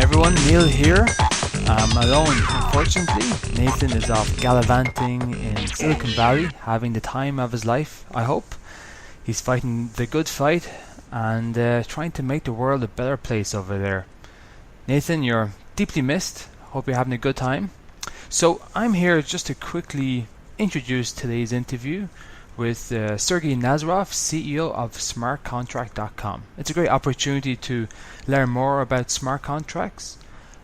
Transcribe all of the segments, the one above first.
everyone, Neil here. I'm alone, unfortunately. Nathan is off gallivanting in Silicon Valley, having the time of his life, I hope. He's fighting the good fight and trying to make the world a better place over there. Nathan, you're deeply missed. Hope you're having a good time. So I'm here just to quickly introduce today's interview with Sergey Nazarov, CEO of smartcontract.com. It's a great opportunity to learn more about smart contracts.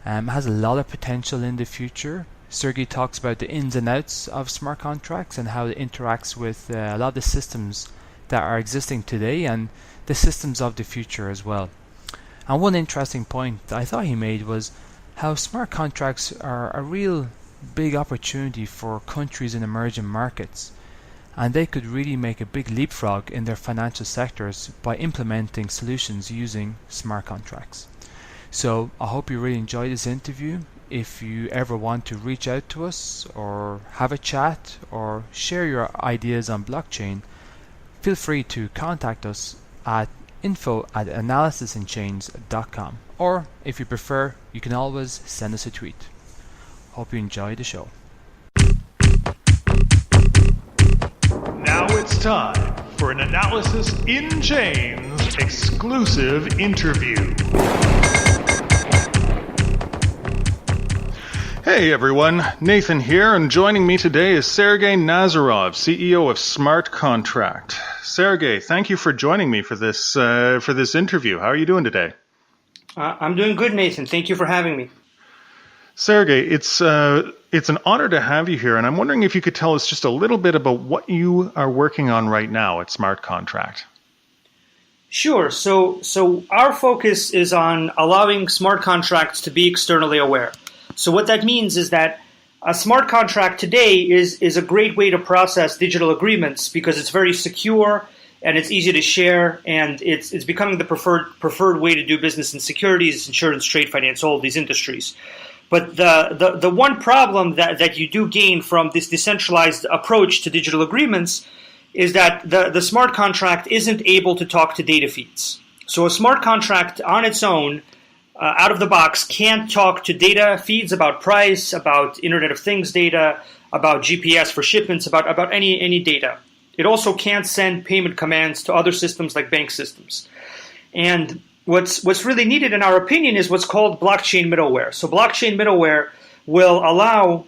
It has a lot of potential in the future. Sergey talks about the ins and outs of smart contracts and how it interacts with a lot of the systems that are existing today and the systems of the future as well. And one interesting point that I thought he made was how smart contracts are a real big opportunity for countries in emerging markets. And they could really make a big leapfrog in their financial sectors by implementing solutions using smart contracts. So I hope you really enjoy this interview. If you ever want to reach out to us or have a chat or share your ideas on blockchain, feel free to contact us at info@analysisandchains.com, or if you prefer, you can always send us a tweet. Hope you enjoy the show. Now it's time for an Analysis in Chains exclusive interview. Hey everyone, Nathan here, and joining me today is Sergey Nazarov, CEO of Smart Contract. Sergey, thank you for joining me for this interview. How are you doing today? I'm doing good, Nathan. Thank you for having me. Sergey, it's an honor to have you here, and I'm wondering if you could tell us just a little bit about what you are working on right now at Smart Contract. Sure. So our focus is on allowing smart contracts to be externally aware. So what that means is that a smart contract today is a great way to process digital agreements because it's very secure and it's easy to share, and it's becoming the preferred way to do business in securities, insurance, trade finance, all of these industries. But the one problem that you do gain from this decentralized approach to digital agreements is that the smart contract isn't able to talk to data feeds. So a smart contract on its own, out of the box, can't talk to data feeds about price, about Internet of Things data, about GPS for shipments, about any data. It also can't send payment commands to other systems like bank systems. And what's really needed, in our opinion, is what's called blockchain middleware. So blockchain middleware will allow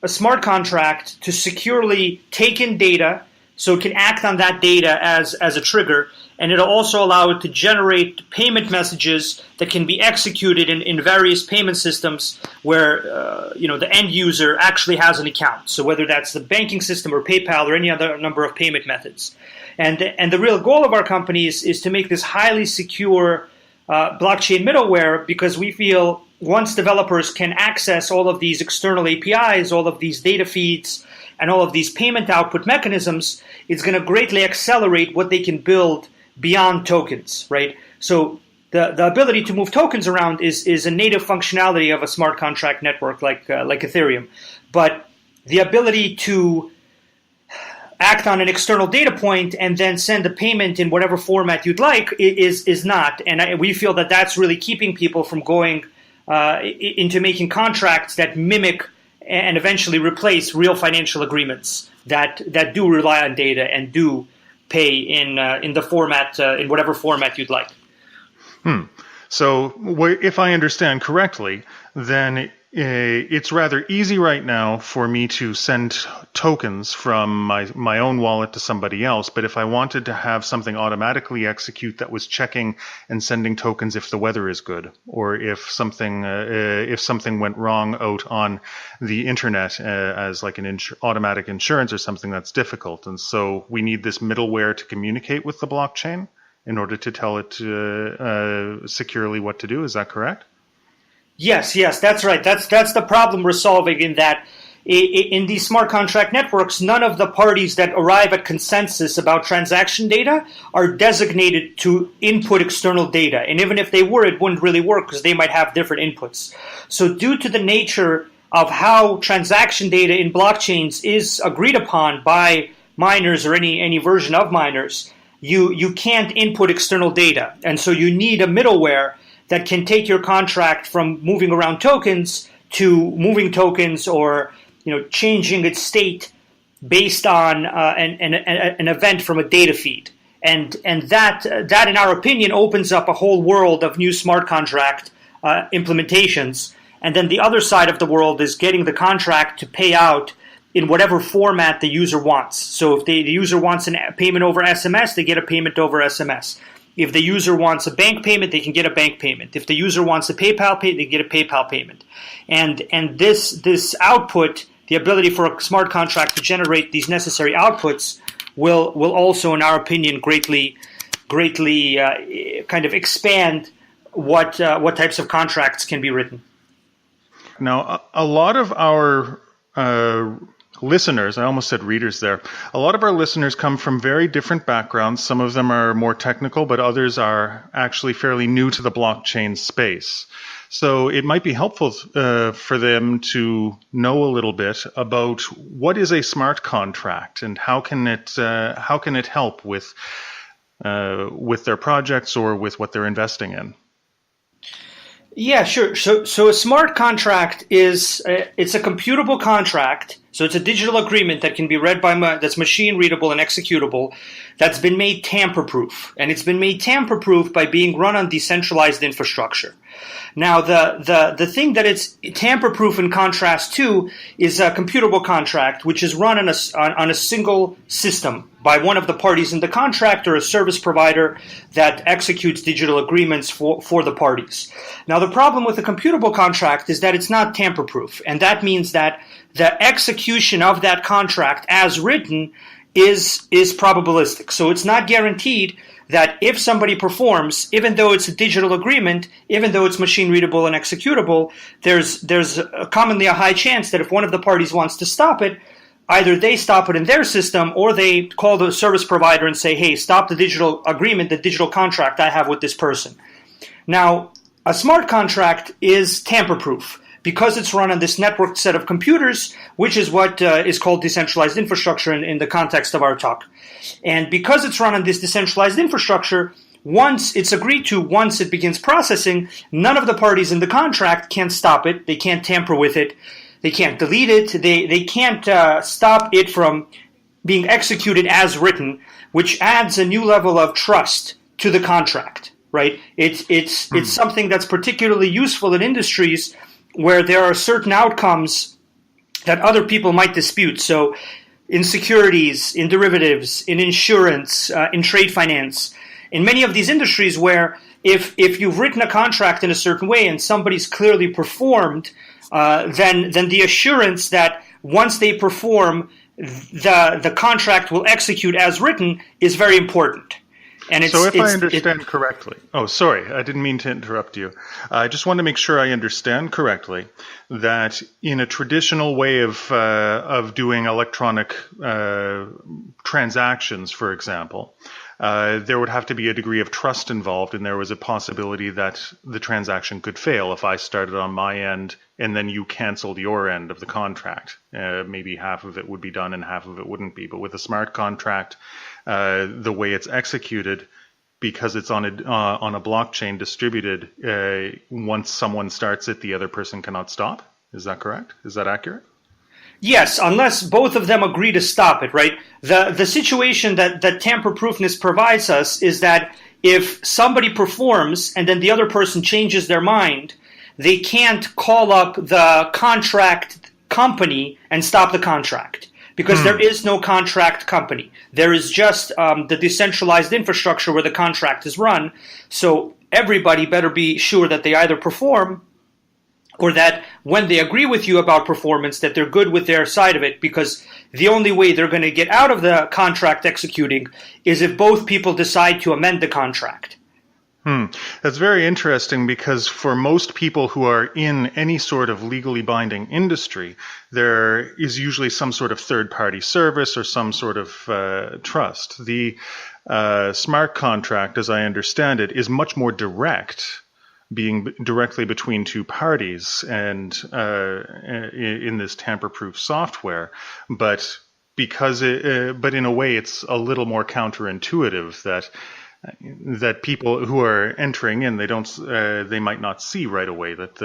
a smart contract to securely take in data, so it can act on that data as a trigger, and it'll also allow it to generate payment messages that can be executed in various payment systems where the end user actually has an account. So whether that's the banking system or PayPal or any other number of payment methods. And the real goal of our company is to make this highly secure blockchain middleware, because we feel once developers can access all of these external APIs, all of these data feeds, and all of these payment output mechanisms, it's going to greatly accelerate what they can build beyond tokens, right? So the ability to move tokens around is a native functionality of a smart contract network like Ethereum. But the ability to act on an external data point and then send a payment in whatever format you'd like is not. And we feel that that's really keeping people from going into making contracts that mimic and eventually replace real financial agreements that do rely on data and do pay in the format, in whatever format you'd like. So if I understand correctly, then it's rather easy right now for me to send tokens from my own wallet to somebody else. But if I wanted to have something automatically execute that was checking and sending tokens if the weather is good, or if something went wrong out on the internet as like an automatic insurance or something, that's difficult. And so we need this middleware to communicate with the blockchain in order to tell it securely what to do. Is that correct? Yes, that's right. That's the problem we're solving, in that in these smart contract networks, none of the parties that arrive at consensus about transaction data are designated to input external data. And even if they were, it wouldn't really work because they might have different inputs. So due to the nature of how transaction data in blockchains is agreed upon by miners or any version of miners, you can't input external data. And so you need a middleware that can take your contract from moving around tokens to moving tokens, or changing its state based on an event from a data feed. And that in our opinion opens up a whole world of new smart contract implementations. And then the other side of the world is getting the contract to pay out in whatever format the user wants. So if the user wants a payment over SMS, they get a payment over SMS. If the user wants a bank payment, they can get a bank payment. If the user wants a PayPal payment, they get a PayPal payment. And this output, the ability for a smart contract to generate these necessary outputs, will also, in our opinion, greatly kind of expand what types of contracts can be written. Now, a lot of our listeners, I almost said readers there, a lot of our listeners come from very different backgrounds. Some of them are more technical, but others are actually fairly new to the blockchain space. So it might be helpful for them to know a little bit about what is a smart contract and how can it help with their projects or with what they're investing in. Yeah, sure. So a smart contract is it's a computable contract. So it's a digital agreement that can be read that's machine readable and executable, that's been made tamper-proof. And it's been made tamper-proof by being run on decentralized infrastructure. Now, the thing that it's tamper-proof in contrast to is a computable contract, which is run on a single system by one of the parties in the contract or a service provider that executes digital agreements for the parties. Now, the problem with a computable contract is that it's not tamper-proof, and that means that the execution of that contract as written is probabilistic. So it's not guaranteed that if somebody performs, even though it's a digital agreement, even though it's machine readable and executable, there's commonly a high chance that if one of the parties wants to stop it, either they stop it in their system or they call the service provider and say, hey, stop the digital agreement, the digital contract I have with this person. Now, a smart contract is tamper-proof because it's run on this networked set of computers, which is what is called decentralized infrastructure in the context of our talk. And because it's run on this decentralized infrastructure, once it's agreed to, once it begins processing, none of the parties in the contract can stop it. They can't tamper with it. They can't delete it. They can't stop it from being executed as written, which adds a new level of trust to the contract, right? It's something that's particularly useful in industries where there are certain outcomes that other people might dispute. So in securities, in derivatives, in insurance, in trade finance, in many of these industries where if you've written a contract in a certain way and somebody's clearly performed, then the assurance that once they perform, the contract will execute as written is very important. And so if I understand correctly, oh, sorry, I didn't mean to interrupt you. I just want to make sure I understand correctly that in a traditional way of doing electronic transactions, for example, there would have to be a degree of trust involved, and there was a possibility that the transaction could fail if I started on my end and then you canceled your end of the contract. Maybe half of it would be done and half of it wouldn't be. But with a smart contract, the way it's executed, because it's on a blockchain distributed, once someone starts it, the other person cannot stop. Is that correct? Is that accurate? Yes, unless both of them agree to stop it, right? The situation that tamper-proofness provides us is that if somebody performs and then the other person changes their mind, they can't call up the contract company and stop the contract. Because there is no contract company. There is just the decentralized infrastructure where the contract is run. So everybody better be sure that they either perform or that when they agree with you about performance, that they're good with their side of it, because the only way they're going to get out of the contract executing is if both people decide to amend the contract. That's very interesting, because for most people who are in any sort of legally binding industry, there is usually some sort of third-party service or some sort of trust. The smart contract, as I understand it, is much more direct, being directly between two parties and in this tamper-proof software. But in a way, it's a little more counterintuitive that that people who are entering in, they might not see right away that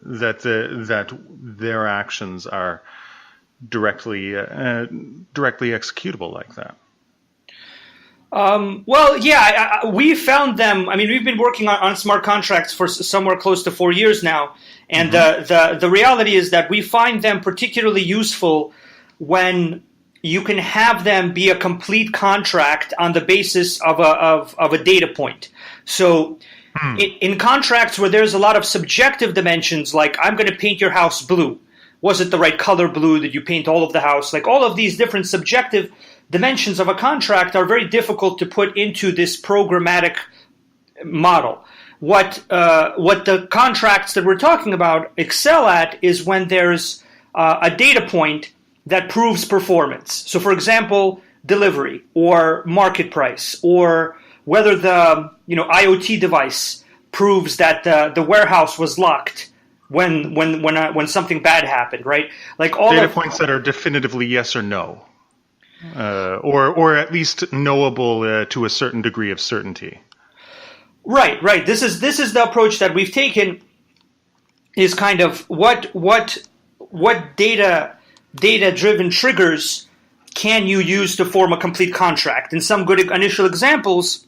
that their actions are directly executable like that. Well, yeah, we found them. I mean, we've been working on smart contracts for somewhere close to 4 years now, and the reality is that we find them particularly useful when you can have them be a complete contract on the basis of a data point. So in contracts where there's a lot of subjective dimensions, like I'm going to paint your house blue. Was it the right color blue? Did you paint all of the house? Like all of these different subjective dimensions of a contract are very difficult to put into this programmatic model. What the contracts that we're talking about excel at is when there's a data point that proves performance. So, for example, delivery or market price, or whether the IoT device proves that the warehouse was locked when something bad happened, right? Like all data points that are definitively yes or no, or at least knowable to a certain degree of certainty. Right. This is the approach that we've taken. Is kind of what data-driven triggers can you use to form a complete contract? And some good initial examples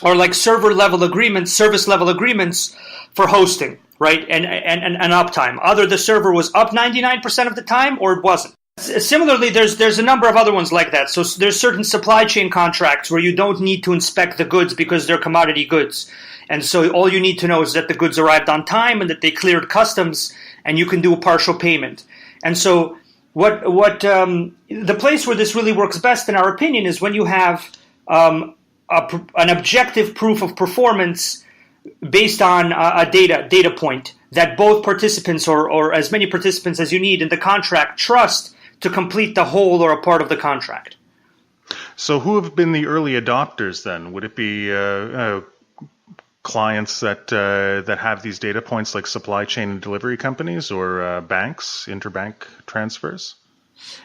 are like server-level agreements, service-level agreements for hosting, right? And uptime. Either the server was up 99% of the time or it wasn't. Similarly, there's a number of other ones like that. So there's certain supply chain contracts where you don't need to inspect the goods because they're commodity goods. And so all you need to know is that the goods arrived on time and that they cleared customs, and you can do a partial payment. And so the place where this really works best, in our opinion, is when you have an objective proof of performance based on a data point that both participants or as many participants as you need in the contract trust to complete the whole or a part of the contract. So who have been the early adopters then? Would it be clients that have these data points like supply chain and delivery companies, or banks, interbank transfers?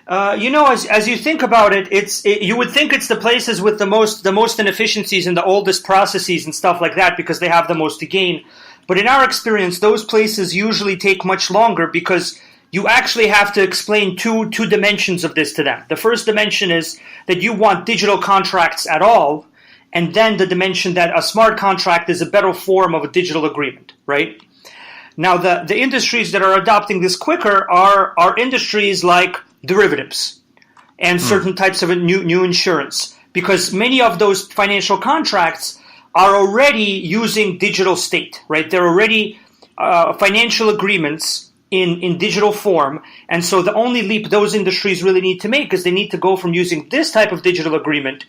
As you think about it, you would think it's the places with the most inefficiencies and the oldest processes and stuff like that because they have the most to gain. But in our experience, those places usually take much longer because you actually have to explain two dimensions of this to them. The first dimension is that you want digital contracts at all, and then the dimension that a smart contract is a better form of a digital agreement, right? Now, the industries that are adopting this quicker are industries like derivatives and certain types of new insurance, because many of those financial contracts are already using digital state, right? They're already financial agreements in digital form, and so the only leap those industries really need to make is they need to go from using this type of digital agreement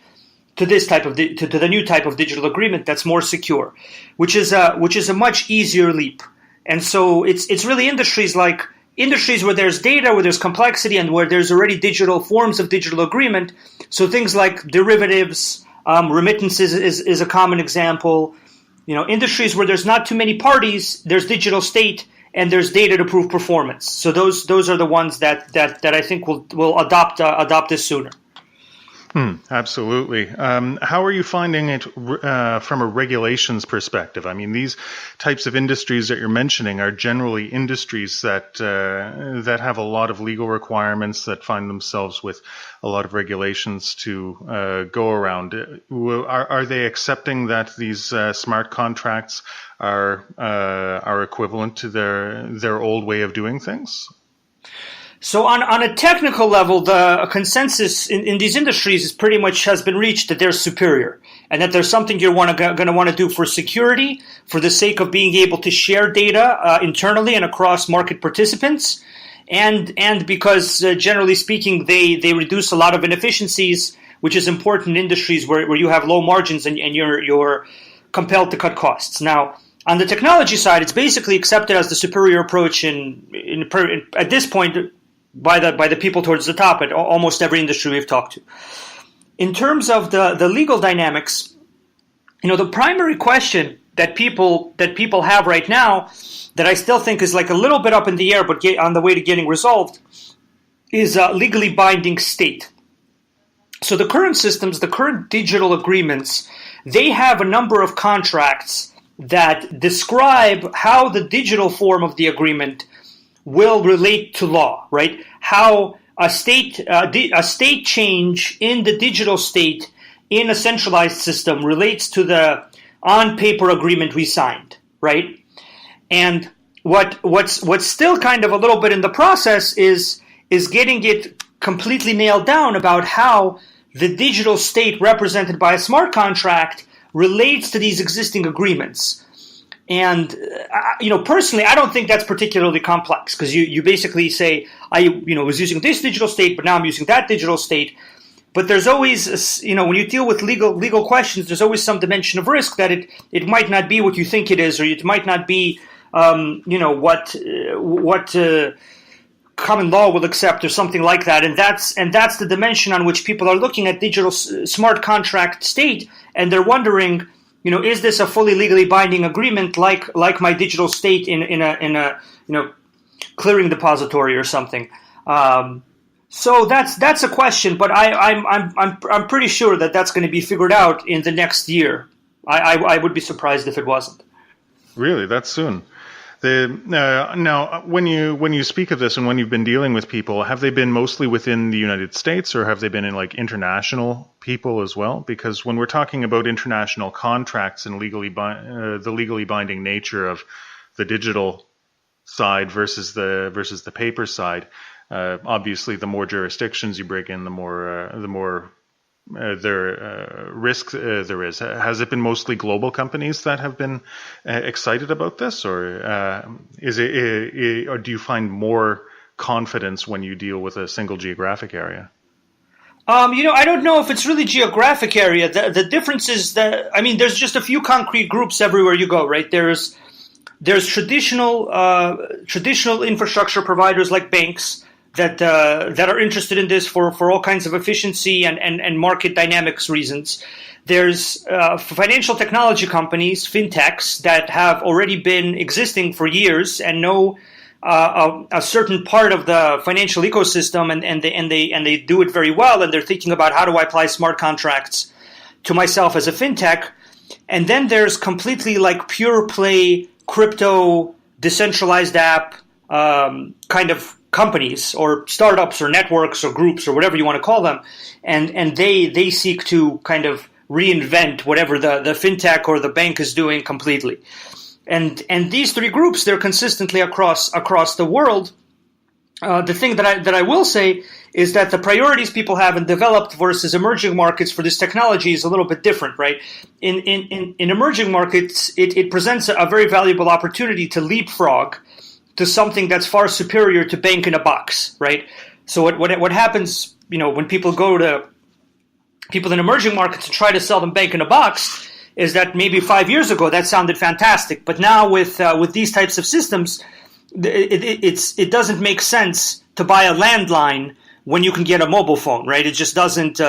to this type of to the new type of digital agreement that's more secure, which is a much easier leap. And so it's really industries where there's data, where there's complexity, and where there's already digital forms of digital agreement. So things like derivatives, remittances is a common example. Industries where there's not too many parties, there's digital state, and there's data to prove performance. So those are the ones that I think will adopt this sooner. Absolutely. How are you finding it from a regulations perspective? I mean, these types of industries that you're mentioning are generally industries that have a lot of legal requirements, that find themselves with a lot of regulations to go around. Are they accepting that these smart contracts are equivalent to their old way of doing things? So on a technical level, the consensus in these industries is pretty much has been reached that they're superior, and that there's something you're going to want to do for security, for the sake of being able to share data internally and across market participants, and because generally speaking, they reduce a lot of inefficiencies, which is important in industries where you have low margins and you're compelled to cut costs. Now, on the technology side, it's basically accepted as the superior approach at this point by the people towards the top at almost every industry we've talked to. In terms of the legal dynamics, the primary question that people have right now that I still think is like a little bit up in the air but on the way to getting resolved is legally binding state. So the current systems, the current digital agreements, they have a number of contracts that describe how the digital form of the agreement will relate to law, right? How a state change in the digital state in a centralized system relates to the on-paper agreement we signed, right? And what's still kind of a little bit in the process is getting it completely nailed down about how the digital state represented by a smart contract relates to these existing agreements. And personally, I don't think that's particularly complex, because you basically say, I was using this digital state, but now I'm using that digital state. But there's always, when you deal with legal questions, there's always some dimension of risk that it might not be what you think it is, or it might not be, what common law will accept, or something like that. And that's the dimension on which people are looking at digital smart contract state, and they're wondering, is this a fully legally binding agreement like my digital state in a clearing depository or something? So that's a question, but I'm pretty sure that that's going to be figured out in the next year. I would be surprised if it wasn't. Really, that's soon. Now, when you speak of this and when you've been dealing with people, have they been mostly within the United States, or have they been in like international people as well? Because when we're talking about international contracts and the legally binding nature of the digital side versus the paper side, obviously the more jurisdictions you bring in, the more risk there is. Has it been mostly global companies that have been excited about this, or or do you find more confidence when you deal with a single geographic area? I don't know if it's really geographic area. The difference is that, there's just a few concrete groups everywhere you go, right? There's traditional infrastructure providers like banks that are interested in this for all kinds of efficiency and market dynamics reasons. There's financial technology companies, fintechs, that have already been existing for years and know a certain part of the financial ecosystem, and they do it very well, and they're thinking about, how do I apply smart contracts to myself as a fintech? And then there's completely like pure play crypto decentralized app kind of companies or startups or networks or groups or whatever you want to call them, and they seek to kind of reinvent whatever the fintech or the bank is doing completely. And these three groups, they're consistently across the world. The thing that I will say is that the priorities people have in developed versus emerging markets for this technology is a little bit different, right? In emerging markets, it presents a very valuable opportunity to leapfrog to something that's far superior to bank in a box, right? So what happens, when people go to people in emerging markets and try to sell them bank in a box, is that maybe 5 years ago that sounded fantastic, but now with these types of systems, it doesn't make sense to buy a landline when you can get a mobile phone, right? It just doesn't.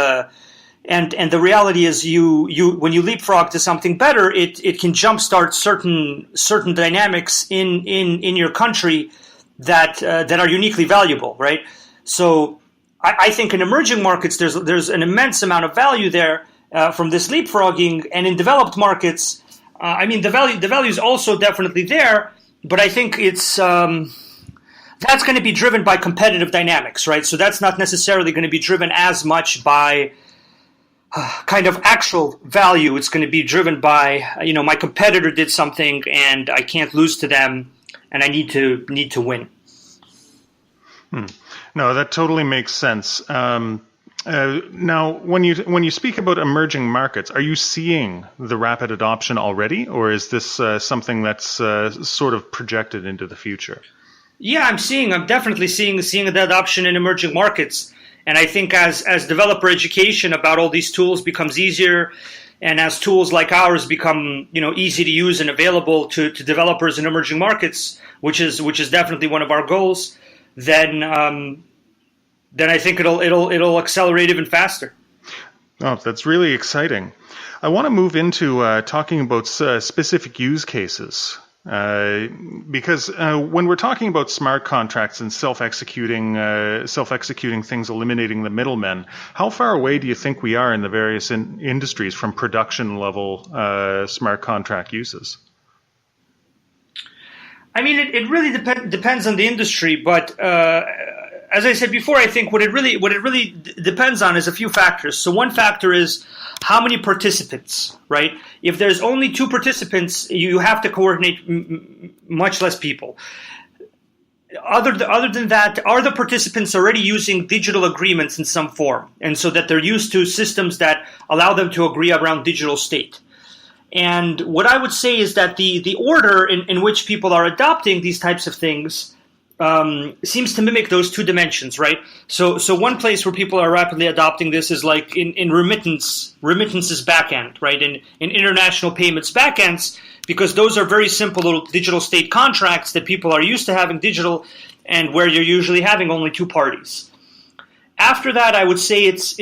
And the reality is, you when you leapfrog to something better, it can jumpstart certain dynamics in your country that are uniquely valuable, right? So I think in emerging markets there's an immense amount of value there from this leapfrogging, and in developed markets, the value is also definitely there, but I think it's that's going to be driven by competitive dynamics, right? So that's not necessarily going to be driven as much by kind of actual value. It's going to be driven by, my competitor did something and I can't lose to them, and I need to win. No, that totally makes sense. Now, when you speak about emerging markets, are you seeing the rapid adoption already, or is this something that's sort of projected into the future? Yeah, I'm definitely seeing the adoption in emerging markets. And I think as developer education about all these tools becomes easier, and as tools like ours become easy to use and available to developers in emerging markets, which is definitely one of our goals, then I think it'll accelerate even faster. Oh, that's really exciting. I want to move into talking about specific use cases Because when we're talking about smart contracts and self-executing things, eliminating the middlemen, how far away do you think we are in the various industries from production level smart contract uses? I mean, it really depends on the industry, but as I said before, I think what it really depends on is a few factors. So one factor is how many participants, right? If there's only 2 participants, you have to coordinate much less people. Other than that, are the participants already using digital agreements in some form, and so that they're used to systems that allow them to agree around digital state? And what I would say is that the order in which people are adopting these types of things seems to mimic those 2 dimensions, right? So one place where people are rapidly adopting this is like in remittances backend, right? In international payments backends, because those are very simple little digital state contracts that people are used to having digital, and where you're usually having only 2 parties. After that, I would say it's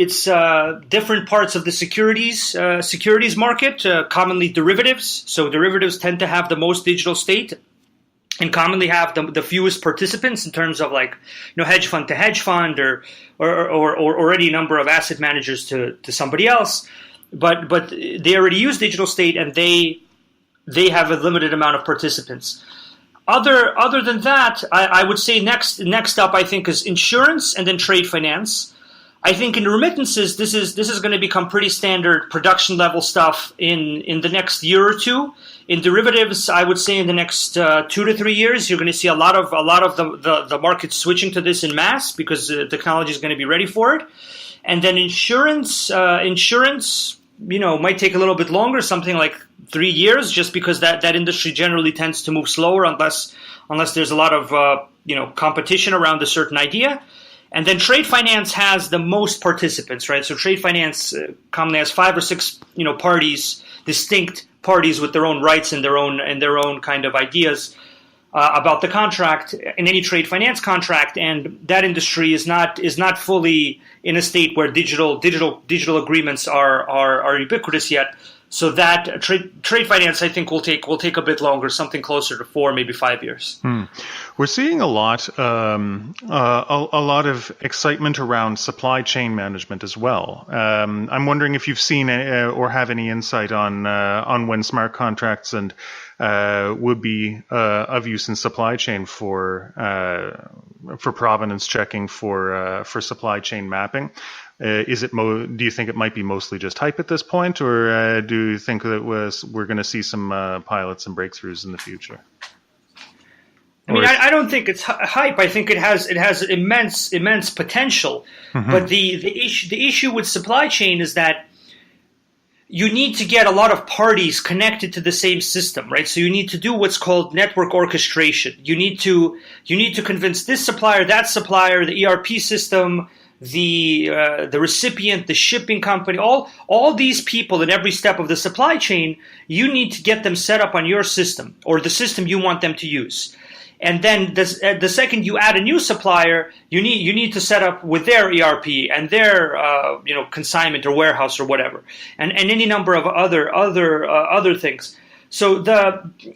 different parts of the securities market, commonly derivatives. So derivatives tend to have the most digital state, and commonly have the fewest participants in terms of, like, hedge fund to hedge fund, or already a number of asset managers to somebody else. But they already use digital state, and they have a limited amount of participants. Other than that, I would say next up, I think, is insurance and then trade finance. I think in remittances, this is going to become pretty standard production level stuff in the next year or 2. In derivatives, I would say in the next 2 to 3 years, you're going to see a lot of the market switching to this in mass, because technology is going to be ready for it. And then insurance might take a little bit longer, something like 3 years, just because that industry generally tends to move slower unless there's a lot of competition around a certain idea. And then trade finance has the most participants, right? So trade finance commonly has 5 or 6 parties, distinct parties with their own rights and their own kind of ideas about the contract in any trade finance contract. And that industry is not fully in a state where digital agreements are ubiquitous yet. So that trade finance, I think, will take a bit longer, something closer to 4, maybe 5 years. We're seeing a lot of excitement around supply chain management as well. I'm wondering if you've seen or have any insight on when smart contracts and would be of use in supply chain for provenance checking, for supply chain mapping. Do you think it might be mostly just hype at this point, or do you think that we're going to see some pilots and breakthroughs in the future? I mean, I don't think it's hype. I think it has immense potential. Mm-hmm. But the issue with supply chain is that you need to get a lot of parties connected to the same system, right? So you need to do what's called network orchestration. You need to convince this supplier, that supplier, the ERP system, the recipient, the shipping company, all these people in every step of the supply chain. You need to get them set up on your system or the system you want them to use. And then the second you add a new supplier, you need to set up with their ERP and their consignment or warehouse or whatever, and any number of other things. So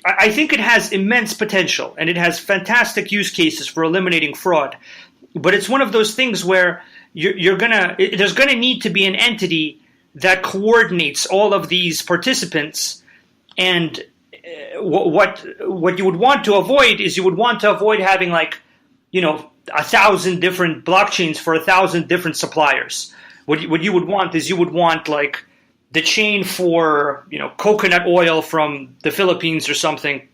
I think it has immense potential, and it has fantastic use cases for eliminating fraud. But it's one of those things where there's gonna need to be an entity that coordinates all of these participants. And what you would want to avoid is having 1,000 different blockchains for 1,000 different suppliers. What you would want is like the chain for coconut oil from the Philippines or something,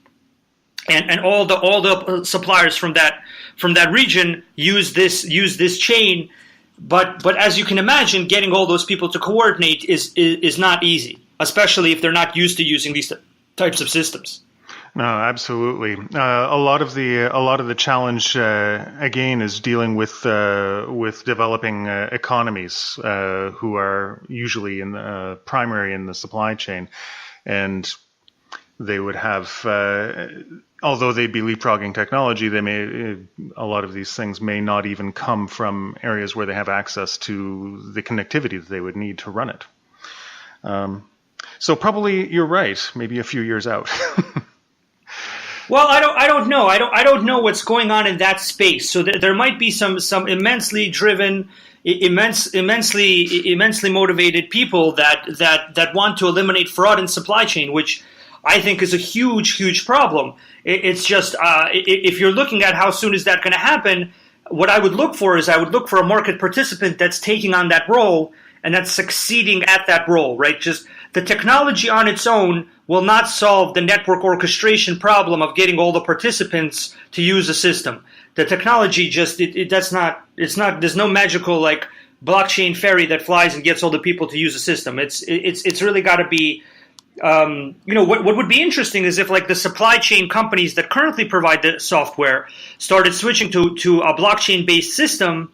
and all the suppliers from that region use this chain. But as you can imagine, getting all those people to coordinate is not easy, especially if they're not used to using these types of systems. No, absolutely. A lot of the challenge again is dealing with developing economies who are usually primary in the supply chain, and they would have, although they'd be leapfrogging technology, a lot of these things may not even come from areas where they have access to the connectivity that they would need to run it. So probably you're right, maybe a few years out. Well, I don't know. I don't know what's going on in that space. So there might be some immensely driven, immensely motivated people that want to eliminate fraud in supply chain, which I think is a huge problem. It's just if you're looking at how soon is that going to happen, what I would look for is I would look for a market participant that's taking on that role and that's succeeding at that role, right? Just the technology on its own will not solve the network orchestration problem of getting all the participants to use a system. The technology just there's no magical like blockchain fairy that flies and gets all the people to use a system. It's really got to be what would be interesting is if like the supply chain companies that currently provide the software started switching to a blockchain based system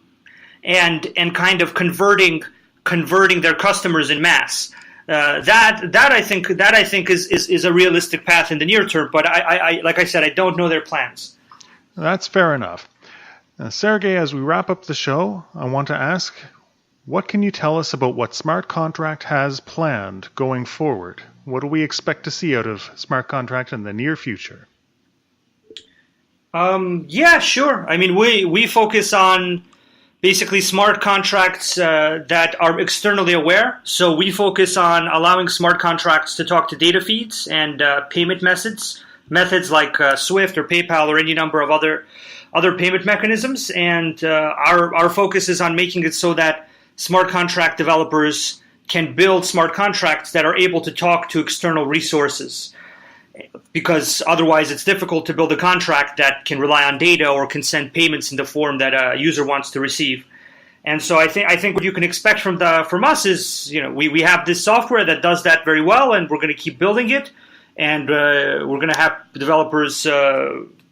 and kind of converting their customers in mass. That I think is a realistic path in the near term, but I like I said, I don't know their plans. That's fair enough. Sergey, as we wrap up the show, I want to ask, what can you tell us about what Smart Contract has planned going forward? What do we expect to see out of Smart Contract in the near future? Yeah, sure. I mean, we focus on basically smart contracts that are externally aware. So we focus on allowing smart contracts to talk to data feeds and payment methods like Swift or PayPal or any number of other payment mechanisms. And our focus is on making it so that smart contract developers can build smart contracts that are able to talk to external resources. Because otherwise it's difficult to build a contract that can rely on data or can send payments in the form that a user wants to receive. And so I think what you can expect from us is, we have this software that does that very well, and we're going to keep building it, and we're going to have developers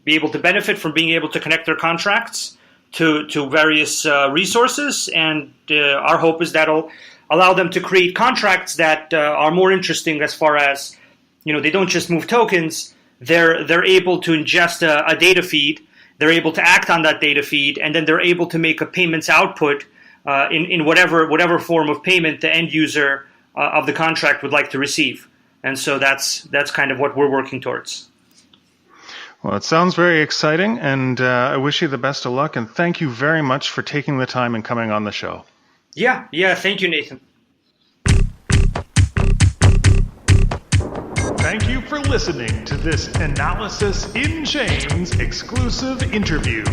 be able to benefit from being able to connect their contracts to various resources. And our hope is that'll allow them to create contracts that are more interesting as far as they don't just move tokens. They're able to ingest a data feed. They're able to act on that data feed, and then they're able to make a payments output in whatever form of payment the end user of the contract would like to receive. And so that's kind of what we're working towards. Well, it sounds very exciting, and I wish you the best of luck. And thank you very much for taking the time and coming on the show. Yeah. Thank you, Nathan. Thank you for listening to this Analysis in Chains exclusive interview.